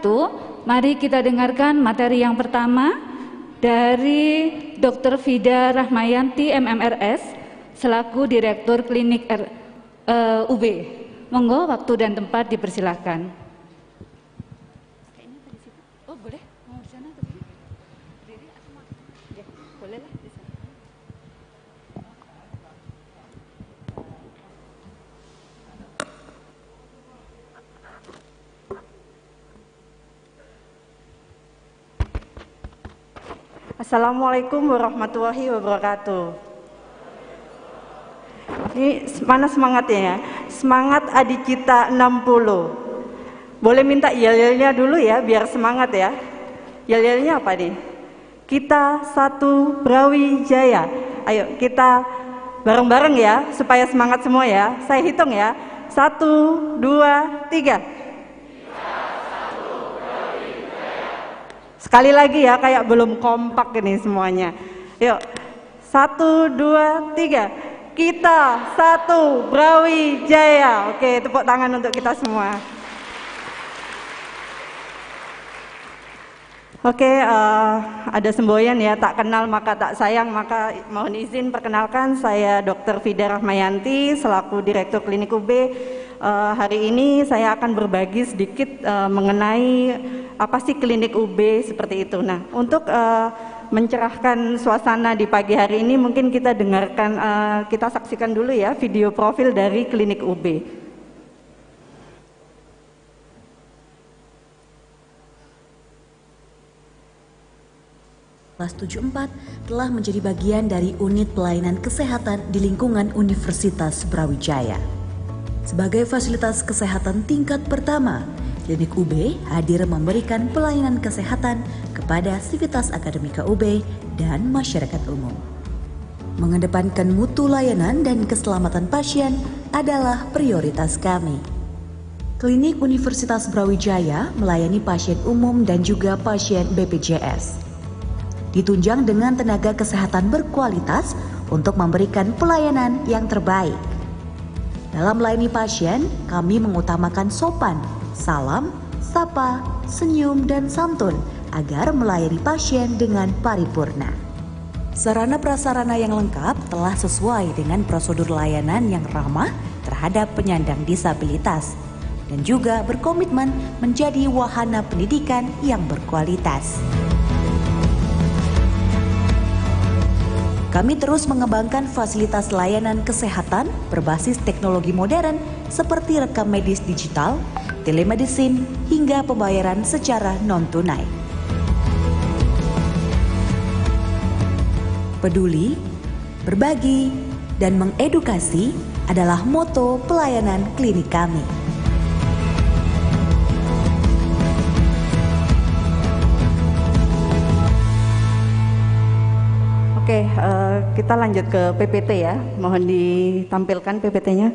wabarakatuh. Mari kita dengarkan materi yang pertama dari Dr. Vida Rahmayanti MMRS selaku Direktur Klinik UB. Monggo waktu dan tempat dipersilahkan. Oh boleh, mau di sana atau berdiri? Ya, boleh lah di sana. Assalamualaikum warahmatullahi wabarakatuh. Ini mana semangatnya ya? Semangat Adicita 60. Boleh minta yel-yelnya dulu ya, biar semangat ya. Yel-yelnya apa nih? Kita satu Brawijaya. Ayo kita bareng-bareng ya, supaya semangat semua ya. Saya hitung ya. 1, 2, 3. Sekali lagi ya, kayak belum kompak ini semuanya. Yuk, 1, 2, 3. Kita satu Brawijaya. Oke, tepuk tangan untuk kita semua. Oke, ada semboyan ya, tak kenal maka tak sayang, maka mohon izin perkenalkan saya Dr. Vida Rahmayanti selaku Direktur Klinik UB. Hari ini saya akan berbagi sedikit mengenai apa sih klinik UB seperti itu. Nah, untuk mencerahkan suasana di pagi hari ini mungkin kita dengarkan, kita saksikan dulu ya video profil dari klinik UB. Kelas 74 telah menjadi bagian dari unit pelayanan kesehatan di lingkungan Universitas Brawijaya. Sebagai fasilitas kesehatan tingkat pertama, Klinik UB hadir memberikan pelayanan kesehatan kepada sivitas akademika UB dan masyarakat umum. Mengedepankan mutu layanan dan keselamatan pasien adalah prioritas kami. Klinik Universitas Brawijaya melayani pasien umum dan juga pasien BPJS. Ditunjang dengan tenaga kesehatan berkualitas untuk memberikan pelayanan yang terbaik. Dalam melayani pasien, kami mengutamakan sopan, salam, sapa, senyum, dan santun agar melayani pasien dengan paripurna. Sarana prasarana yang lengkap telah sesuai dengan prosedur layanan yang ramah terhadap penyandang disabilitas dan juga berkomitmen menjadi wahana pendidikan yang berkualitas. Kami terus mengembangkan fasilitas layanan kesehatan berbasis teknologi modern seperti rekam medis digital, telemedicine, hingga pembayaran secara non-tunai. Peduli, berbagi, dan mengedukasi adalah moto pelayanan klinik kami. Oke, kita lanjut ke PPT ya. Mohon ditampilkan PPT-nya.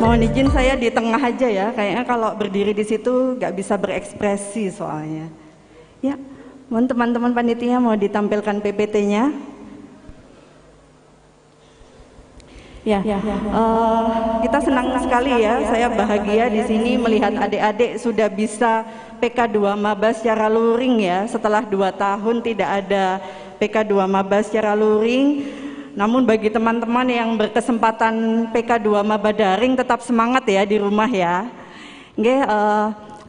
Mohon izin saya di tengah aja ya. Kayaknya kalau berdiri di situ nggak bisa berekspresi soalnya. Ya, mohon teman-teman panitia mau ditampilkan PPT-nya. Ya, kita senang sekali ya, saya bahagia di sini melihat adik-adik sudah bisa PK2 Maba secara luring ya, setelah 2 tahun tidak ada PK2 Maba secara luring. Namun bagi teman-teman yang berkesempatan PK2 Maba daring tetap semangat ya di rumah ya. Oke,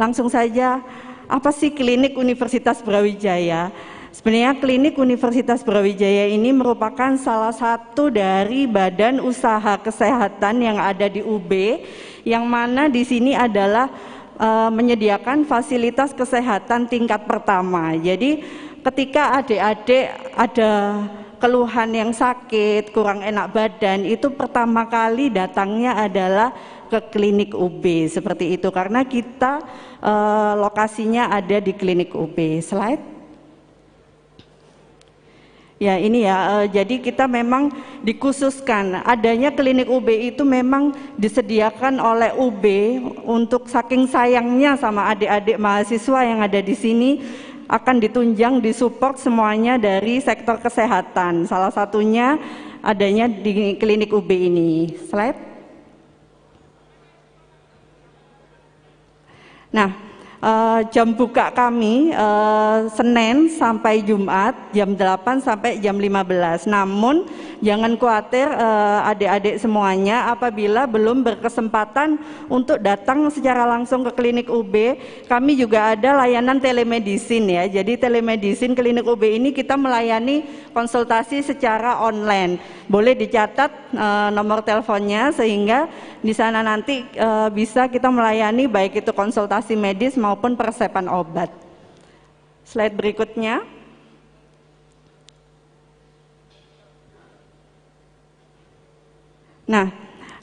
langsung saja, apa sih klinik Universitas Brawijaya? Sebenarnya klinik Universitas Brawijaya ini merupakan salah satu dari badan usaha kesehatan yang ada di UB, yang mana di sini adalah menyediakan fasilitas kesehatan tingkat pertama. Jadi ketika adik-adik ada keluhan yang sakit, kurang enak badan, itu pertama kali datangnya adalah ke klinik UB seperti itu, karena kita lokasinya ada di klinik UB. Slide. Ya ini ya, jadi kita memang dikhususkan adanya klinik UB itu memang disediakan oleh UB untuk saking sayangnya sama adik-adik mahasiswa yang ada di sini. akan ditunjang, disupport semuanya dari sektor kesehatan. Salah satunya adanya di klinik UB ini. Slide. Nah, jam buka kami Senin sampai Jumat jam 8 sampai jam 15. Namun jangan khawatir adik-adik semuanya, apabila belum berkesempatan untuk datang secara langsung ke klinik UB, kami juga ada layanan telemedicine ya. Jadi telemedicine klinik UB ini kita melayani konsultasi secara online. Boleh dicatat nomor teleponnya sehingga di sana nanti bisa kita melayani baik itu konsultasi medis maupun persiapan obat. Slide berikutnya. Nah,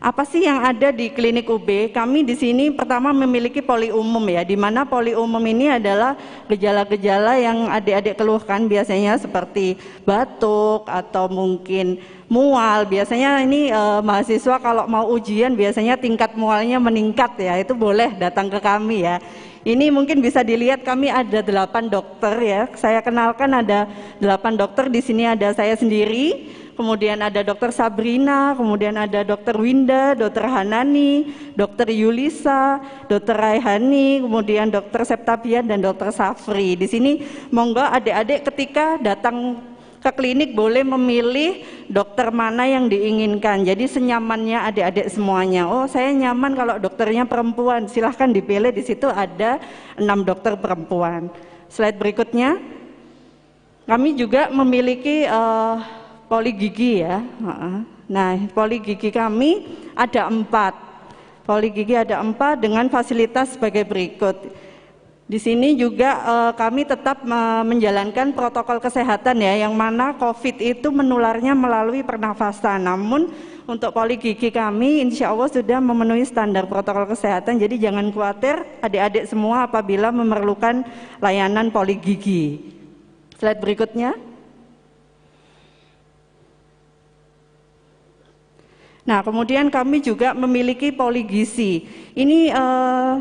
apa sih yang ada di klinik UB? Kami di sini pertama memiliki poli umum ya, di mana poli umum ini adalah gejala-gejala yang adik-adik keluhkan biasanya seperti batuk atau mungkin mual. Biasanya ini mahasiswa kalau mau ujian biasanya tingkat mualnya meningkat ya, itu boleh datang ke kami ya. Ini mungkin bisa dilihat kami ada 8 dokter ya. Saya kenalkan ada 8 dokter, di sini ada saya sendiri, kemudian ada dokter Sabrina, kemudian ada dokter Winda, dokter Hanani, dokter Yulisa, dokter Raihani, kemudian dokter Septabian dan dokter Safri. Di sini monggo adik-adik ketika datang ke klinik boleh memilih dokter mana yang diinginkan. Jadi senyamannya adik-adik semuanya. Oh, saya nyaman kalau dokternya perempuan, silahkan dipilih. Di situ ada 6 dokter perempuan. Slide berikutnya. Kami juga memiliki poli gigi ya. Nah, poli gigi kami ada 4. Poli gigi ada 4 dengan fasilitas sebagai berikut. Di sini juga kami tetap menjalankan protokol kesehatan ya, yang mana COVID itu menularnya melalui pernafasan. Namun untuk poli gigi kami insya Allah sudah memenuhi standar protokol kesehatan. Jadi jangan khawatir adik-adik semua apabila memerlukan layanan poli gigi. Slide berikutnya. Nah, kemudian kami juga memiliki poli gizi. Ini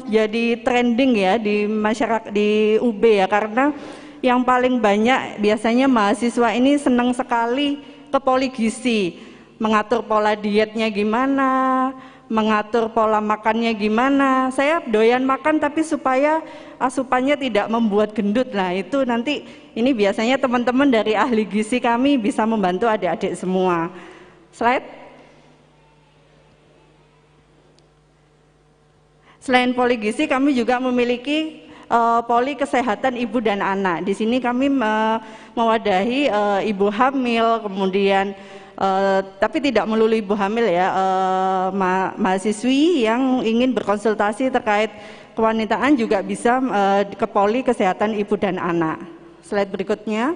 jadi trending ya di masyarakat di UB ya, karena yang paling banyak biasanya mahasiswa ini senang sekali ke poli gizi, mengatur pola dietnya gimana, mengatur pola makannya gimana. Saya doyan makan tapi supaya asupannya tidak membuat gendut. Nah, itu nanti ini biasanya teman-teman dari ahli gizi kami bisa membantu adik-adik semua. Slide. Selain poli gizi, kami juga memiliki poli kesehatan ibu dan anak. Di sini kami mewadahi ibu hamil, kemudian tapi tidak melulu ibu hamil ya, mahasiswi yang ingin berkonsultasi terkait kewanitaan juga bisa ke poli kesehatan ibu dan anak. Slide berikutnya.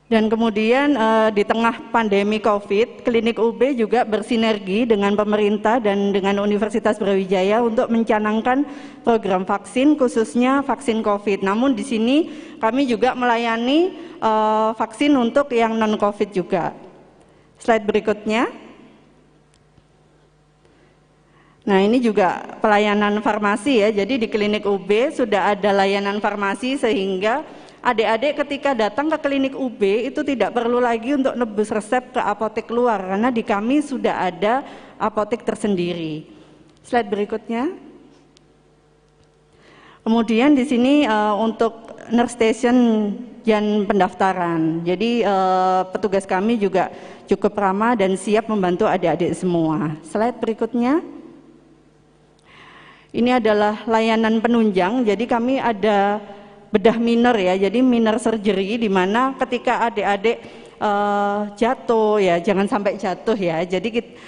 Dan kemudian di tengah pandemi COVID, klinik UB juga bersinergi dengan pemerintah dan dengan Universitas Brawijaya untuk mencanangkan program vaksin, khususnya vaksin COVID. Namun di sini kami juga melayani vaksin untuk yang non-COVID juga. Slide berikutnya. Nah, ini juga pelayanan farmasi ya. Jadi di klinik UB sudah ada layanan farmasi sehingga adik-adik ketika datang ke klinik UB itu tidak perlu lagi untuk nebus resep ke apotek luar, karena di kami sudah ada apotek tersendiri. Slide berikutnya. Kemudian di sini untuk nurse station dan pendaftaran. Jadi petugas kami juga cukup ramah dan siap membantu adik-adik semua. Slide berikutnya. Ini adalah layanan penunjang. Jadi kami ada bedah minor ya, jadi minor surgery, di mana ketika adik-adik jatuh ya, jangan sampai jatuh ya. Jadi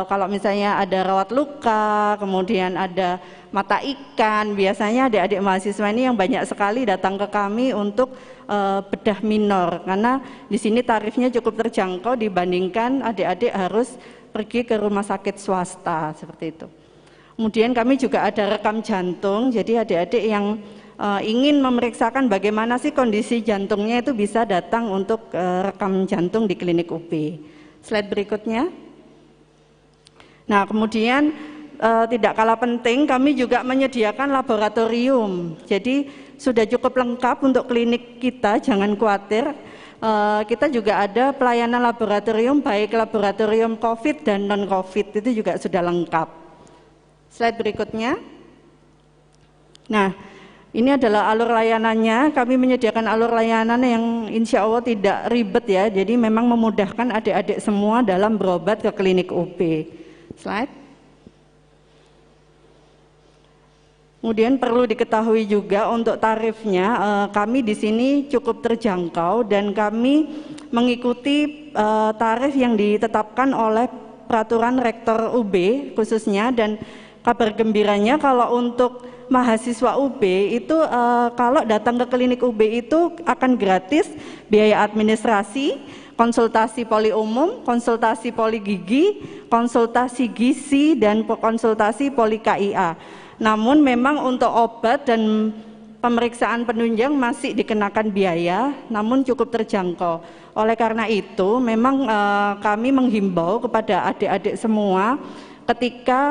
kalau misalnya ada rawat luka, kemudian ada mata ikan, biasanya adik-adik mahasiswa ini yang banyak sekali datang ke kami untuk bedah minor, karena di sini tarifnya cukup terjangkau dibandingkan adik-adik harus pergi ke rumah sakit swasta seperti itu. Kemudian kami juga ada rekam jantung, jadi adik-adik yang ingin memeriksakan bagaimana sih kondisi jantungnya itu bisa datang untuk rekam jantung di klinik UB. Slide berikutnya. Nah, kemudian tidak kalah penting, kami juga menyediakan laboratorium. Jadi sudah cukup lengkap untuk klinik kita, jangan khawatir. Kita juga ada pelayanan laboratorium, baik laboratorium COVID dan non-COVID, itu juga sudah lengkap. Slide berikutnya. Nah, ini adalah alur layanannya. Kami menyediakan alur layanan yang insya Allah tidak ribet ya. Jadi memang memudahkan adik-adik semua dalam berobat ke klinik UB. Slide. Kemudian perlu diketahui juga untuk tarifnya, kami di sini cukup terjangkau dan kami mengikuti tarif yang ditetapkan oleh peraturan rektor UB khususnya. Dan kabar gembiranya kalau untuk mahasiswa UB itu kalau datang ke klinik UB itu akan gratis biaya administrasi, konsultasi poli umum, konsultasi poli gigi, konsultasi gizi, dan konsultasi poli KIA. Namun memang untuk obat dan pemeriksaan penunjang masih dikenakan biaya, namun cukup terjangkau. Oleh karena itu memang kami menghimbau kepada adik-adik semua ketika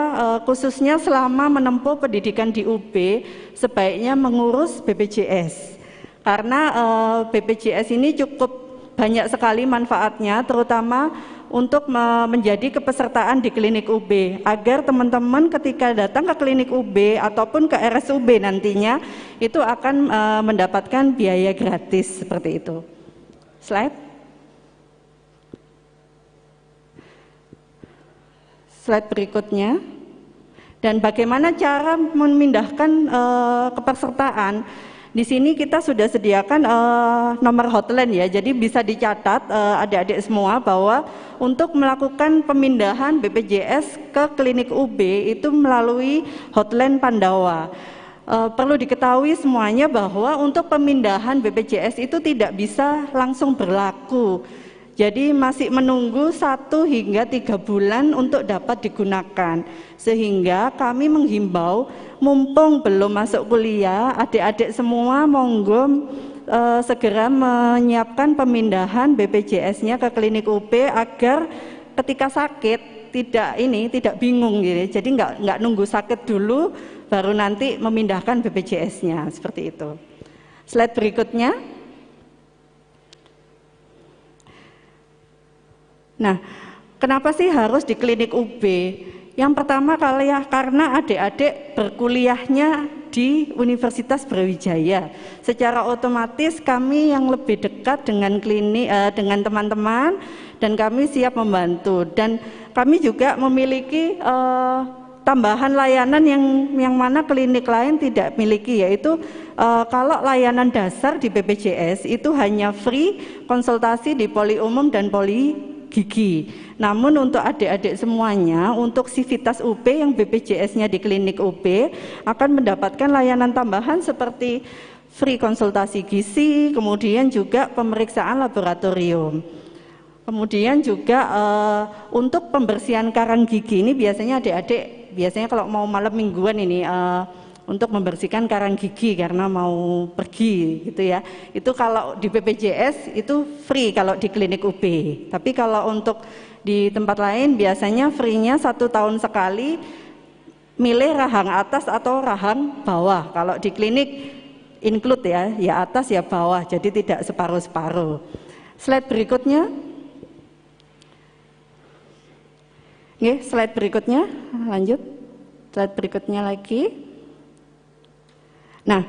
khususnya selama menempuh pendidikan di UB sebaiknya mengurus BPJS. Karena BPJS ini cukup banyak sekali manfaatnya, terutama untuk menjadi kepesertaan di klinik UB, agar teman-teman ketika datang ke klinik UB ataupun ke RSUB nantinya itu akan mendapatkan biaya gratis seperti itu. Slide. Slide berikutnya. Dan bagaimana cara memindahkan kepesertaan? Di sini kita sudah sediakan nomor hotline ya, jadi bisa dicatat adik-adik semua bahwa untuk melakukan pemindahan BPJS ke klinik UB itu melalui hotline Pandawa. Perlu diketahui semuanya bahwa untuk pemindahan BPJS itu tidak bisa langsung berlaku. Jadi masih menunggu 1 hingga 3 bulan untuk dapat digunakan. Sehingga kami menghimbau mumpung belum masuk kuliah, adik-adik semua monggo segera menyiapkan pemindahan BPJS-nya ke klinik UB agar ketika sakit tidak bingung gitu. Jadi nggak nunggu sakit dulu baru nanti memindahkan BPJS-nya seperti itu. Slide berikutnya. Nah, kenapa sih harus di klinik UB? Yang pertama karena adik-adik berkuliahnya di Universitas Brawijaya. Secara otomatis kami yang lebih dekat dengan klinik, dengan teman-teman, dan kami siap membantu. Dan kami juga memiliki tambahan layanan yang mana klinik lain tidak miliki, yaitu kalau layanan dasar di BPJS itu hanya free konsultasi di poli umum dan poli gigi. Namun untuk adik-adik semuanya, untuk sivitas UB yang BPJS-nya di klinik UB akan mendapatkan layanan tambahan seperti free konsultasi gizi, kemudian juga pemeriksaan laboratorium. Kemudian juga untuk pembersihan karang gigi ini biasanya adik-adik kalau mau malam mingguan ini untuk membersihkan karang gigi karena mau pergi gitu ya. Itu kalau di BPJS itu free kalau di klinik UB. Tapi kalau untuk di tempat lain biasanya free-nya 1 tahun sekali, milih rahang atas atau rahang bawah. Kalau di klinik include ya atas ya bawah, jadi tidak separuh-separuh. Slide berikutnya. Oke, slide berikutnya, lanjut. Slide berikutnya lagi. Nah,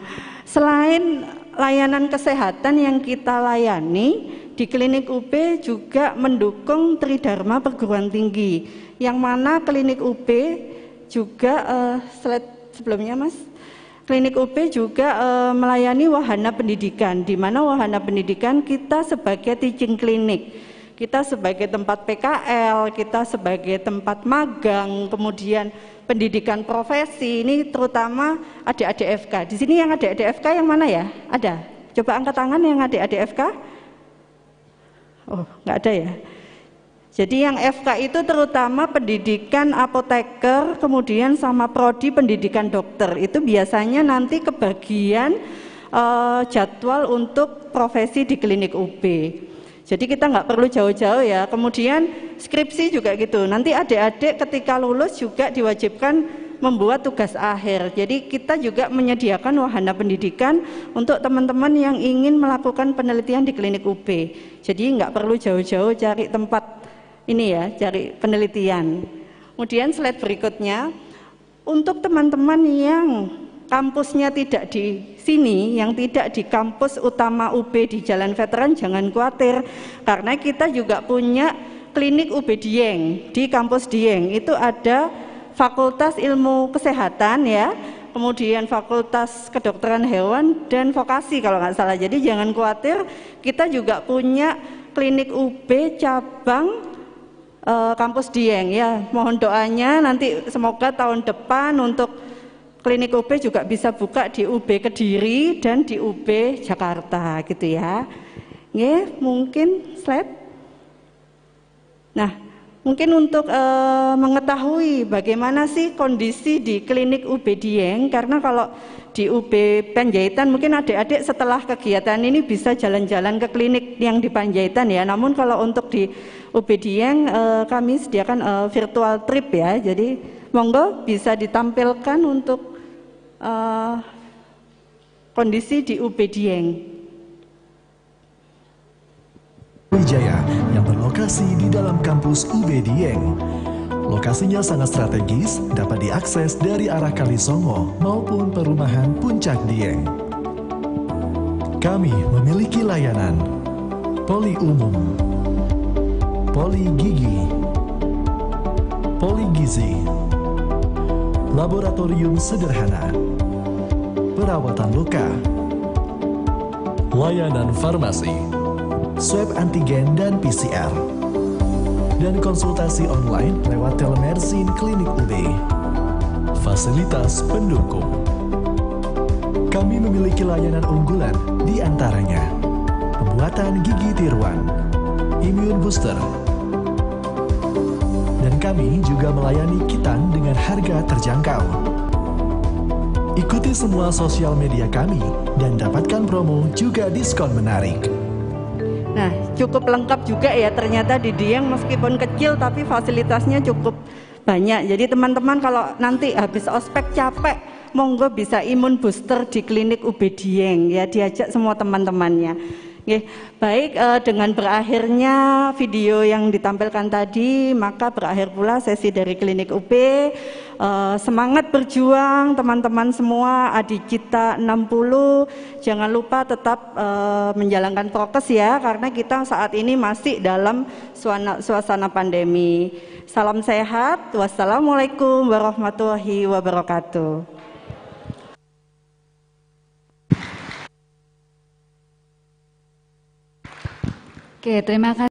selain layanan kesehatan yang kita layani, di klinik UB juga mendukung Tridharma Perguruan Tinggi, yang mana klinik UB juga, slide sebelumnya Mas, klinik UB juga melayani wahana pendidikan, di mana wahana pendidikan kita sebagai teaching clinic, kita sebagai tempat PKL, kita sebagai tempat magang, kemudian pendidikan profesi, ini terutama adik-adik FK. Di sini yang adik-adik FK yang mana ya? Ada? Coba angkat tangan yang adik-adik FK. Oh, nggak ada ya. Jadi yang FK itu terutama pendidikan apoteker, kemudian sama prodi pendidikan dokter. Itu biasanya nanti kebagian jadwal untuk profesi di klinik UB. Jadi kita nggak perlu jauh-jauh ya. Kemudian skripsi juga gitu. Nanti adik-adik ketika lulus juga diwajibkan membuat tugas akhir. Jadi kita juga menyediakan wahana pendidikan untuk teman-teman yang ingin melakukan penelitian di klinik UB. Jadi nggak perlu jauh-jauh cari tempat ini ya, cari penelitian. Kemudian slide berikutnya, untuk teman-teman yang kampusnya tidak di sini, yang tidak di kampus utama UB di Jalan Veteran, jangan khawatir, karena kita juga punya klinik UB Dieng di kampus Dieng. Itu ada Fakultas Ilmu Kesehatan ya, kemudian Fakultas Kedokteran Hewan dan Vokasi kalau nggak salah. Jadi jangan khawatir, kita juga punya klinik UB cabang kampus Dieng ya. Mohon doanya nanti semoga tahun depan untuk klinik UB juga bisa buka di UB Kediri dan di UB Jakarta gitu ya. Nggih, mungkin slide. Nah, mungkin untuk mengetahui bagaimana sih kondisi di klinik UB Dieng, karena kalau di UB Panjaitan mungkin adik-adik setelah kegiatan ini bisa jalan-jalan ke klinik yang di Panjaitan ya. Namun kalau untuk di UB Dieng kami sediakan virtual trip ya. Jadi monggo bisa ditampilkan untuk kondisi di UB Dieng. Wijaya yang berlokasi di dalam kampus UB Dieng. Lokasinya sangat strategis, dapat diakses dari arah Kalisongo maupun perumahan Puncak Dieng. Kami memiliki layanan poli umum, poli gigi, poli gizi, laboratorium sederhana, perawatan luka, layanan farmasi, swab antigen dan PCR, dan konsultasi online lewat telemedicine klinik UB. Fasilitas pendukung. Kami memiliki layanan unggulan di antaranya pembuatan gigi tiruan, imun booster, dan kami juga melayani kitan dengan harga terjangkau. Ikuti semua sosial media kami dan dapatkan promo juga diskon menarik. Nah, cukup lengkap juga ya ternyata di Dieng, meskipun kecil tapi fasilitasnya cukup banyak. Jadi teman-teman kalau nanti habis ospek capek, monggo bisa imun booster di klinik UB Dieng ya, diajak semua teman-temannya. Oke, baik, dengan berakhirnya video yang ditampilkan tadi, maka berakhir pula sesi dari klinik UB. Semangat berjuang teman-teman semua, Adicita 60, jangan lupa tetap menjalankan prokes ya, karena kita saat ini masih dalam suasana pandemi. Salam sehat, wassalamualaikum warahmatullahi wabarakatuh. Oke, terima kasih.